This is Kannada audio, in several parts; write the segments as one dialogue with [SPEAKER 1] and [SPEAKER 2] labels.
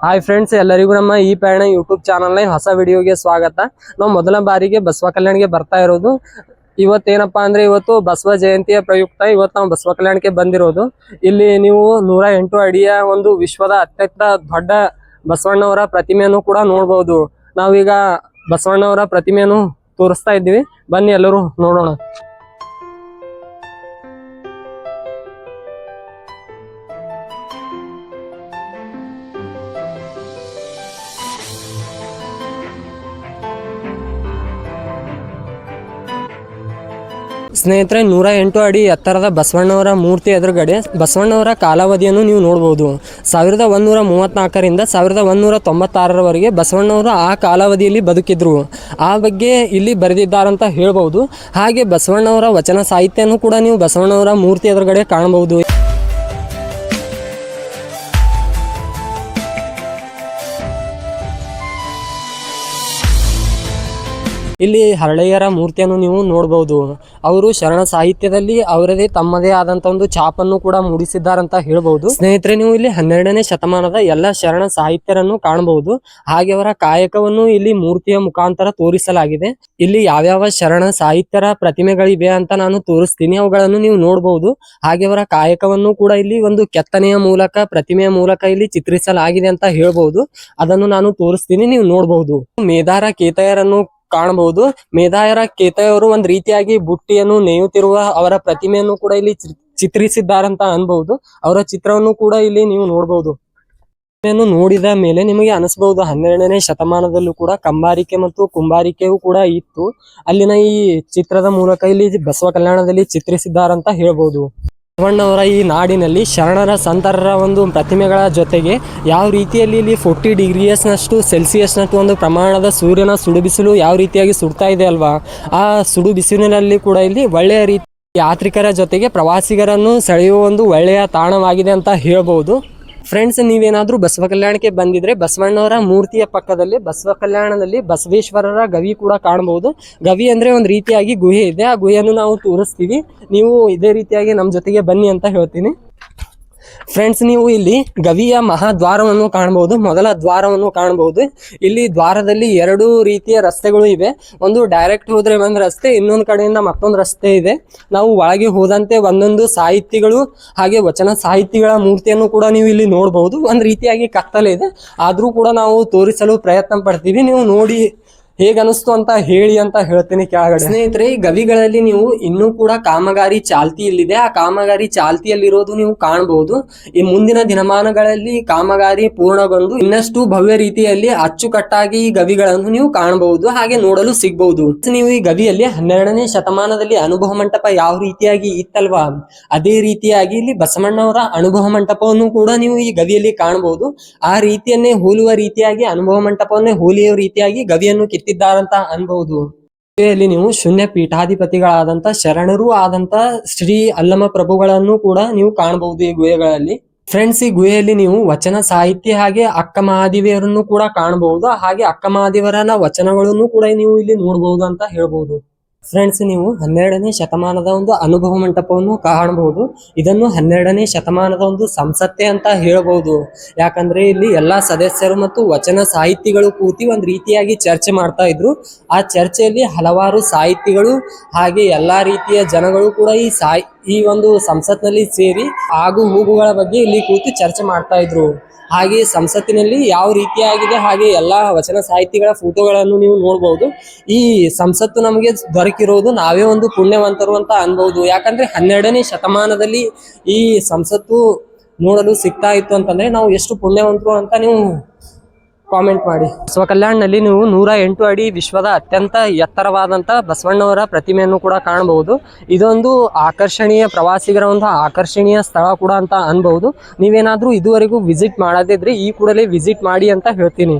[SPEAKER 1] ಹಾಯ್ ಫ್ರೆಂಡ್ಸ್, ಎಲ್ಲರಿಗೂ ನಮ್ಮ ಈ ಪಯಣ ಯೂಟ್ಯೂಬ್ ಚಾನಲ್ನ ಹೊಸ ವಿಡಿಯೋಗೆ ಸ್ವಾಗತ. ನಾವು ಮೊದಲ ಬಾರಿಗೆ ಬಸವ ಕಲ್ಯಾಣಕ್ಕೆ ಬರ್ತಾ ಇರೋದು. ಇವತ್ತೇನಪ್ಪಾ ಅಂದ್ರೆ ಇವತ್ತು ಬಸವ ಜಯಂತಿಯ ಪ್ರಯುಕ್ತ ಇವತ್ತು ನಾವು ಬಸವ ಕಲ್ಯಾಣಕ್ಕೆ ಬಂದಿರೋದು. ಇಲ್ಲಿ ನೀವು 108 ಅಡಿಯ ಒಂದು ವಿಶ್ವದ ಅತ್ಯಂತ ದೊಡ್ಡ ಬಸವಣ್ಣವರ ಪ್ರತಿಮೆಯನ್ನು ಕೂಡ ನೋಡಬಹುದು. ನಾವೀಗ ಬಸವಣ್ಣವರ ಪ್ರತಿಮೆಯನ್ನು ತೋರಿಸ್ತಾ ಇದ್ದೀವಿ, ಬನ್ನಿ ಎಲ್ಲರೂ ನೋಡೋಣ. ಸ್ನೇಹಿತರೆ, 108 ಅಡಿ ಎತ್ತರದ ಬಸವಣ್ಣವರ ಮೂರ್ತಿ ಎದುರುಗಡೆ ಬಸವಣ್ಣವರ ಕಾಲಾವಧಿಯನ್ನು ನೀವು ನೋಡಬಹುದು. 1134ರಿಂದ 1196ರವರೆಗೆ ಬಸವಣ್ಣವರು ಆ ಕಾಲಾವಧಿಯಲ್ಲಿ ಬದುಕಿದ್ರು. ಆ ಬಗ್ಗೆ ಇಲ್ಲಿ ಬರೆದಿದ್ದಾರಂತ ಹೇಳ್ಬಹುದು. ಹಾಗೆ ಬಸವಣ್ಣವರ ವಚನ ಸಾಹಿತ್ಯನೂ ಕೂಡ ನೀವು ಬಸವಣ್ಣವರ ಮೂರ್ತಿ ಎದುರುಗಡೆ ಕಾಣಬಹುದು. ಇಲ್ಲಿ ಹರಳೆಯರ ಮೂರ್ತಿಯನ್ನು ನೀವು ನೋಡಬಹುದು. ಅವರು ಶರಣ ಸಾಹಿತ್ಯದಲ್ಲಿ ಅವರದೇ ತಮ್ಮದೇ ಆದಂತ ಒಂದು ಛಾಪನ್ನು ಕೂಡ ಮೂಡಿಸಿದ್ದಾರಂತ ಹೇಳ್ಬಹುದು. ಸ್ನೇಹಿತರೆ, ನೀವು ಇಲ್ಲಿ 12ನೇ ಶತಮಾನದ ಎಲ್ಲ ಶರಣ ಸಾಹಿತ್ಯರನ್ನು ಕಾಣಬಹುದು. ಹಾಗೆ ಅವರ ಕಾಯಕವನ್ನು ಇಲ್ಲಿ ಮೂರ್ತಿಯ ಮುಖಾಂತರ ತೋರಿಸಲಾಗಿದೆ. ಇಲ್ಲಿ ಯಾವ್ಯಾವ ಶರಣ ಸಾಹಿತ್ಯರ ಪ್ರತಿಮೆಗಳಿವೆ ಅಂತ ನಾನು ತೋರಿಸ್ತೀನಿ, ಅವುಗಳನ್ನು ನೀವು ನೋಡಬಹುದು. ಹಾಗೆ ಅವರ ಕಾಯಕವನ್ನು ಕೂಡ ಇಲ್ಲಿ ಒಂದು ಕೆತ್ತನೆಯ ಮೂಲಕ, ಪ್ರತಿಮೆಯ ಮೂಲಕ ಇಲ್ಲಿ ಚಿತ್ರಿಸಲಾಗಿದೆ ಅಂತ ಹೇಳ್ಬಹುದು. ಅದನ್ನು ನಾನು ತೋರಿಸ್ತೀನಿ, ನೀವು ನೋಡಬಹುದು. ಮೇದಾರ ಕೇತಯರನ್ನು ಕಾಣಬಹುದು. ಮೇದಾಯರ ಕೇತಯವರು ಒಂದ್ ರೀತಿಯಾಗಿ ಬುಟ್ಟಿಯನ್ನು ನೇಯುತ್ತಿರುವ ಅವರ ಪ್ರತಿಮೆಯನ್ನು ಕೂಡ ಇಲ್ಲಿ ಚಿತ್ರಿಸಿದ್ದಾರಂತ ಅನ್ಬಹುದು. ಅವರ ಚಿತ್ರವನ್ನು ಕೂಡ ಇಲ್ಲಿ ನೀವು ನೋಡಬಹುದು. ನೋಡಿದ ಮೇಲೆ ನಿಮಗೆ ಅನಿಸಬಹುದು 12ನೇ ಶತಮಾನದಲ್ಲೂ ಕೂಡ ಕಂಬಾರಿಕೆ ಮತ್ತು ಕುಂಬಾರಿಕೆಯೂ ಕೂಡ ಇತ್ತು. ಅಲ್ಲಿನ ಈ ಚಿತ್ರದ ಮೂಲಕ ಇಲ್ಲಿ ಬಸವ ಕಲ್ಯಾಣದಲ್ಲಿ ಚಿತ್ರಿಸಿದ್ದಾರಂತ ಹೇಳ್ಬಹುದು. ಬಸವಣ್ಣವರ ಈ ನಾಡಿನಲ್ಲಿ ಶರಣರ ಸಂತರರ ಒಂದು ಪ್ರತಿಮೆಗಳ ಜೊತೆಗೆ ಯಾವ ರೀತಿಯಲ್ಲಿ ಇಲ್ಲಿ 40 ಡಿಗ್ರಿಯಸ್ನಷ್ಟು ಸೆಲ್ಸಿಯಸ್ನಷ್ಟು ಒಂದು ಪ್ರಮಾಣದ ಸೂರ್ಯನ ಸುಡು ಬಿಸಿಲು ಯಾವ ರೀತಿಯಾಗಿ ಸುಡ್ತಾ ಇದೆ ಅಲ್ವಾ, ಆ ಸುಡು ಬಿಸಿಲಿನಲ್ಲಿ ಕೂಡ ಇಲ್ಲಿ ಒಳ್ಳೆಯ ರೀತಿ ಯಾತ್ರಿಕರ ಜೊತೆಗೆ ಪ್ರವಾಸಿಗರನ್ನು ಸೆಳೆಯುವ ಒಂದು ಒಳ್ಳೆಯ ತಾಣವಾಗಿದೆ ಅಂತ ಹೇಳ್ಬಹುದು. ಫ್ರೆಂಡ್ಸ್, ನೀವೇನಾದ್ರೂ ಬಸವ ಕಲ್ಯಾಣಕ್ಕೆ ಬಂದಿದ್ರೆ ಬಸವಣ್ಣವರ ಮೂರ್ತಿಯ ಪಕ್ಕದಲ್ಲಿ ಬಸವ ಕಲ್ಯಾಣದಲ್ಲಿ ಬಸವೇಶ್ವರರ ಗವಿ ಕೂಡ ಕಾಣಬಹುದು. ಗವಿ ಅಂದ್ರೆ ಒಂದು ರೀತಿಯಾಗಿ ಗುಹೆ ಇದೆ. ಆ ಗುಹೆಯನ್ನು ನಾವು ತೋರಿಸ್ತೀವಿ, ನೀವು ಇದೇ ರೀತಿಯಾಗಿ ನಮ್ಮ ಜೊತೆಗೆ ಬನ್ನಿ ಅಂತ ಹೇಳ್ತೀನಿ. ಫ್ರೆಂಡ್ಸ್, ನೀವು ಇಲ್ಲಿ ಗವಿಯ ಮಹಾದ್ವಾರವನ್ನು ಕಾಣಬಹುದು. ಮೊದಲ ದ್ವಾರವನ್ನು ಕಾಣಬಹುದು. ಇಲ್ಲಿ ದ್ವಾರದಲ್ಲಿ 2 ರೀತಿಯ ರಸ್ತೆಗಳು ಇವೆ. ಒಂದು ಡೈರೆಕ್ಟ್ ಹೋದ್ರೆ ಒಂದು ರಸ್ತೆ, ಇನ್ನೊಂದು ಕಡೆಯಿಂದ ಮತ್ತೊಂದು ರಸ್ತೆ ಇದೆ. ನಾವು ಒಳಗೆ ಹೋದಂತೆ ಒಂದೊಂದು ಸಾಹಿತಿಗಳು ಹಾಗೆ ವಚನ ಸಾಹಿತಿಗಳ ಮೂರ್ತಿಯನ್ನು ಕೂಡ ನೀವು ಇಲ್ಲಿ ನೋಡಬಹುದು. ಒಂದು ರೀತಿಯಾಗಿ ಕತ್ತಲೆ ಇದೆ, ಆದ್ರೂ ಕೂಡ ನಾವು ತೋರಿಸಲು ಪ್ರಯತ್ನ ಪಡ್ತೀವಿ. ನೀವು ನೋಡಿ ಹೇಗನಿಸ್ತು ಅಂತ ಹೇಳಿ ಅಂತ ಹೇಳ್ತೀನಿ ಕೆಳಗಡೆ. ಸ್ನೇಹಿತರೆ, ಈ ಗವಿಗಳಲ್ಲಿ ನೀವು ಇನ್ನೂ ಕೂಡ ಕಾಮಗಾರಿ ಚಾಲ್ತಿಯಲ್ಲಿದೆ. ಆ ಕಾಮಗಾರಿ ಚಾಲ್ತಿಯಲ್ಲಿರೋದು ನೀವು ಕಾಣಬಹುದು. ಈ ಮುಂದಿನ ದಿನಮಾನಗಳಲ್ಲಿ ಕಾಮಗಾರಿ ಪೂರ್ಣಗೊಂಡು ಇನ್ನಷ್ಟು ಭವ್ಯ ರೀತಿಯಲ್ಲಿ ಅಚ್ಚುಕಟ್ಟಾಗಿ ಈ ಗವಿಗಳನ್ನು ನೀವು ಕಾಣಬಹುದು, ಹಾಗೆ ನೋಡಲು ಸಿಗಬಹುದು. ನೀವು ಈ ಗವಿಯಲ್ಲಿ 12ನೇ ಶತಮಾನದಲ್ಲಿ ಅನುಭವ ಮಂಟಪ ಯಾವ ರೀತಿಯಾಗಿ ಇತ್ತಲ್ವಾ, ಅದೇ ರೀತಿಯಾಗಿ ಇಲ್ಲಿ ಬಸವಣ್ಣವರ ಅನುಭವ ಮಂಟಪವನ್ನು ಕೂಡ ನೀವು ಈ ಗವಿಯಲ್ಲಿ ಕಾಣಬಹುದು. ಆ ರೀತಿಯನ್ನೇ ಹೋಲುವ ರೀತಿಯಾಗಿ ಅನುಭವ ಮಂಟಪವನ್ನೇ ಹೋಲಿಯುವ ರೀತಿಯಾಗಿ ಗವಿಯನ್ನು ಕಿತ್ತಿದ್ದಾರಂತ ಅನ್ಬಹುದು. ಗುಹೆಯಲ್ಲಿ ನೀವು ಶೂನ್ಯ ಪೀಠಾಧಿಪತಿಗಳಾದಂತ ಶರಣರೂ ಆದಂತ ಶ್ರೀ ಅಲ್ಲಮ ಪ್ರಭುಗಳನ್ನು ಕೂಡ ನೀವು ಕಾಣಬಹುದು ಈ ಗುಹೆಗಳಲ್ಲಿ. ಫ್ರೆಂಡ್ಸ್, ಈ ಗುಹೆಯಲ್ಲಿ ನೀವು ವಚನ ಸಾಹಿತ್ಯ ಹಾಗೆ ಅಕ್ಕ ಮಹಾದೇವಿಯರನ್ನು ಕೂಡ ಕಾಣಬಹುದು. ಹಾಗೆ ಅಕ್ಕ ಮಹಾದೇವರನ ವಚನಗಳನ್ನು ಕೂಡ ನೀವು ಇಲ್ಲಿ ನೋಡಬಹುದು ಅಂತ ಹೇಳ್ಬಹುದು. ಫ್ರೆಂಡ್ಸ್, ನೀವು 12ನೇ ಶತಮಾನದ ಒಂದು ಅನುಭವ ಮಂಟಪವನ್ನು ಕಾಣಬಹುದು. ಇದನ್ನು 12ನೇ ಶತಮಾನದ ಒಂದು ಸಂಸತ್ತೆ ಅಂತ ಹೇಳ್ಬಹುದು. ಯಾಕಂದ್ರೆ ಇಲ್ಲಿ ಎಲ್ಲಾ ಸದಸ್ಯರು ಮತ್ತು ವಚನ ಸಾಹಿತಿಗಳು ಕೂತಿ ಒಂದ್ ರೀತಿಯಾಗಿ ಚರ್ಚೆ ಮಾಡ್ತಾ ಇದ್ರು. ಆ ಚರ್ಚೆಯಲ್ಲಿ ಹಲವಾರು ಸಾಹಿತಿಗಳು ಹಾಗೆ ಎಲ್ಲಾ ರೀತಿಯ ಜನಗಳು ಕೂಡ ಈ ಒಂದು ಸಂಸತ್ನಲ್ಲಿ ಸೇರಿ ಆಗು ಹೋಗುಗಳ ಬಗ್ಗೆ ಇಲ್ಲಿ ಕೂತು ಚರ್ಚೆ ಮಾಡ್ತಾ ಇದ್ರು. ಹಾಗೆ ಸಂಸತ್ತಿನಲ್ಲಿ ಯಾವ ರೀತಿಯಾಗಿದೆ ಹಾಗೆ ಎಲ್ಲಾ ವಚನ ಸಾಹಿತಿಗಳ ಫೋಟೋಗಳನ್ನು ನೀವು ನೋಡಬಹುದು. ಈ ಸಂಸತ್ತು ನಮಗೆ ದೊರಕಿರೋದು ನಾವೇ ಒಂದು ಪುಣ್ಯವಂತರು ಅಂತ ಅನ್ಬಹುದು. ಯಾಕಂದ್ರೆ 12ನೇ ಶತಮಾನದಲ್ಲಿ ಈ ಸಂಸತ್ತು ನೋಡಲು ಸಿಗ್ತಾ ಇತ್ತು ಅಂತಂದ್ರೆ ನಾವು ಎಷ್ಟು ಪುಣ್ಯವಂತರು ಅಂತ ನೀವು ಕಾಮೆಂಟ್ ಮಾಡಿ. ಬಸವ ಕಲ್ಯಾಣದಲ್ಲಿ ನೀವು 108 ಅಡಿ ವಿಶ್ವದ ಅತ್ಯಂತ ಎತ್ತರವಾದಂತ ಬಸವಣ್ಣವರ ಪ್ರತಿಮೆಯನ್ನು ಕೂಡ ಕಾಣಬಹುದು. ಇದೊಂದು ಆಕರ್ಷಣೀಯ ಪ್ರವಾಸಿಗರ ಒಂದು ಆಕರ್ಷಣೀಯ ಸ್ಥಳ ಕೂಡ ಅಂತ ಅನ್ಬಹುದು. ನೀವೇನಾದ್ರೂ ಇದುವರೆಗೂ ವಿಸಿಟ್ ಮಾಡದಿದ್ರೆ ಈ ಕೂಡಲೇ ವಿಸಿಟ್ ಮಾಡಿ ಅಂತ ಹೇಳ್ತೀನಿ.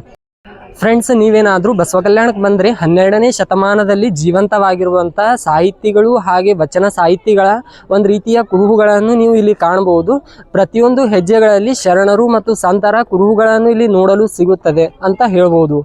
[SPEAKER 1] ಫ್ರೆಂಡ್ಸ್, ನೀವೇನಾದ್ರೂ ಬಸವ ಕಲ್ಯಾಣಕ್ಕೆ ಬಂದ್ರೆ 12ನೇ ಶತಮಾನದಲ್ಲಿ ಜೀವಂತವಾಗಿರುವಂತಹ ಸಾಹಿತಿಗಳು ಹಾಗೆ ವಚನ ಸಾಹಿತಿಗಳ ಒಂದು ರೀತಿಯ ಕುರುಹುಗಳನ್ನು ನೀವು ಇಲ್ಲಿ ಕಾಣಬಹುದು. ಪ್ರತಿಯೊಂದು ಹೆಜ್ಜೆಗಳಲ್ಲಿ ಶರಣರು ಮತ್ತು ಸಂತರ ಕುರುಹುಗಳನ್ನು ಇಲ್ಲಿ ನೋಡಲು ಸಿಗುತ್ತದೆ ಅಂತ ಹೇಳ್ಬೋದು.